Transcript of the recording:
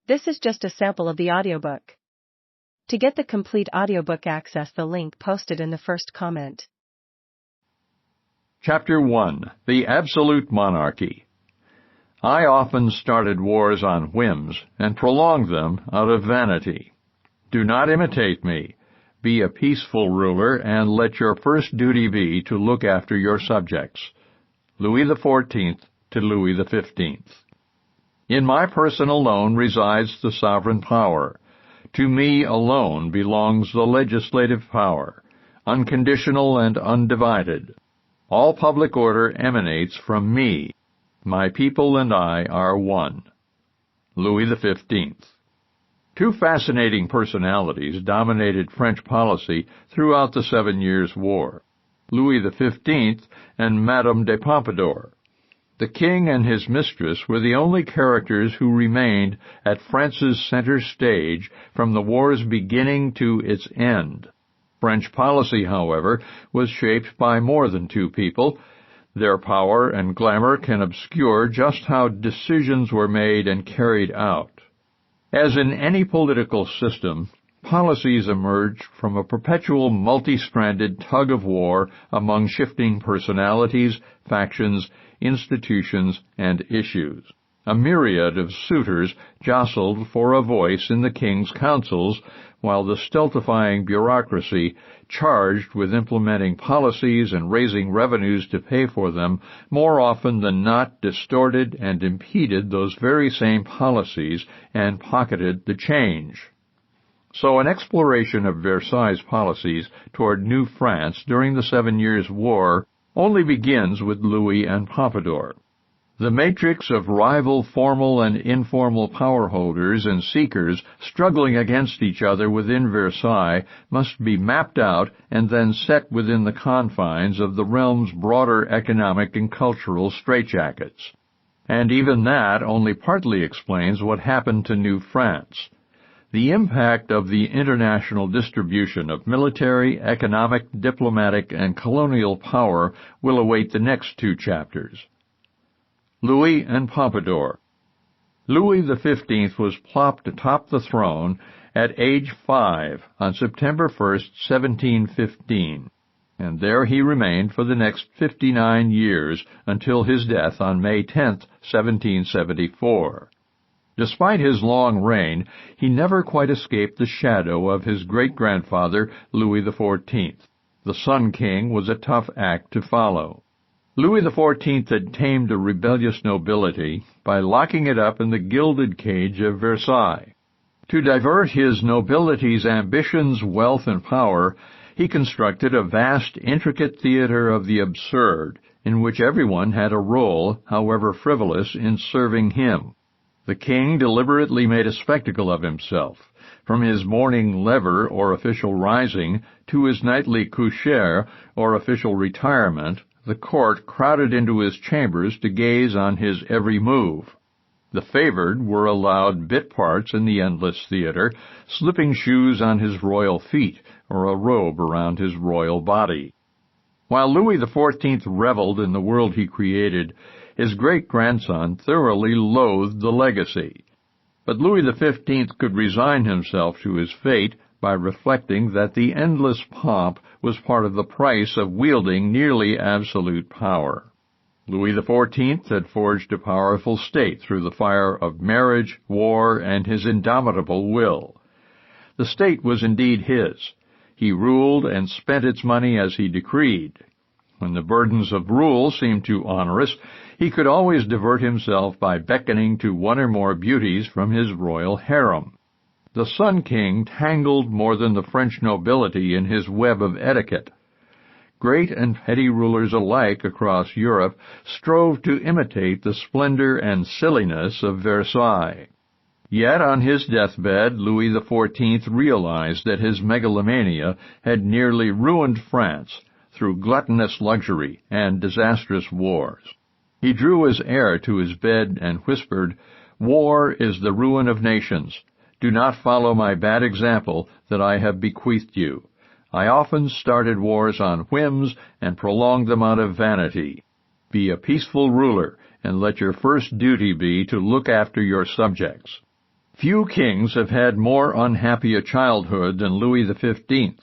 This is just a sample of the audiobook. To get the complete audiobook, access the link posted in the first comment. Chapter 1. The Absolute Monarchy. I often started wars on whims and prolonged them out of vanity. Do not imitate me. Be a peaceful ruler, and let your first duty be to look after your subjects. Louis XIV to Louis XV. In my person alone resides the sovereign power. To me alone belongs the legislative power, unconditional and undivided. All public order emanates from me. My people and I are one. Louis XV. Two fascinating personalities dominated French policy throughout the 7 Years' War, Louis XV and Madame de Pompadour. The king and his mistress were the only characters who remained at France's center stage from the war's beginning to its end. French policy, however, was shaped by more than two people. Their power and glamour can obscure just how decisions were made and carried out. As in any political system, policies emerge from a perpetual multi-stranded tug-of-war among shifting personalities, factions, institutions, and issues. A myriad of suitors jostled for a voice in the king's councils, while the stultifying bureaucracy, charged with implementing policies and raising revenues to pay for them, more often than not distorted and impeded those very same policies and pocketed the change. So an exploration of Versailles' policies toward New France during the 7 Years' War only begins with Louis and Pompadour. The matrix of rival formal and informal power holders and seekers struggling against each other within Versailles must be mapped out and then set within the confines of the realm's broader economic and cultural straitjackets. And even that only partly explains what happened to New France. The impact of the international distribution of military, economic, diplomatic, and colonial power will await the next two chapters. Louis and Pompadour. Louis XV was plopped atop the throne at age 5 on September 1, 1715, and there he remained for the next 59 years until his death on May 10, 1774. Despite his long reign, he never quite escaped the shadow of his great-grandfather, Louis XIV. The Sun King was a tough act to follow. Louis XIV had tamed a rebellious nobility by locking it up in the gilded cage of Versailles. To divert his nobility's ambitions, wealth, and power, he constructed a vast, intricate theater of the absurd, in which everyone had a role, however frivolous, in serving him. The king deliberately made a spectacle of himself, from his morning lever or official rising to his nightly coucher or official retirement. The court crowded into his chambers to gaze on his every move. The favored were allowed bit parts in the endless theater, slipping shoes on his royal feet or a robe around his royal body. While Louis XIV reveled in the world he created, his great-grandson thoroughly loathed the legacy. But Louis XV could resign himself to his fate by reflecting that the endless pomp was part of the price of wielding nearly absolute power. Louis XIV had forged a powerful state through the fire of marriage, war, and his indomitable will. The state was indeed his. He ruled and spent its money as he decreed. When the burdens of rule seemed too onerous, he could always divert himself by beckoning to one or more beauties from his royal harem. The Sun King tangled more than the French nobility in his web of etiquette. Great and petty rulers alike across Europe strove to imitate the splendor and silliness of Versailles. Yet on his deathbed, Louis XIV realized that his megalomania had nearly ruined France through gluttonous luxury and disastrous wars. He drew his heir to his bed and whispered, "War is the ruin of nations. Do not follow my bad example that I have bequeathed you. I often started wars on whims and prolonged them out of vanity. Be a peaceful ruler, and let your first duty be to look after your subjects." Few kings have had more unhappy a childhood than Louis XV.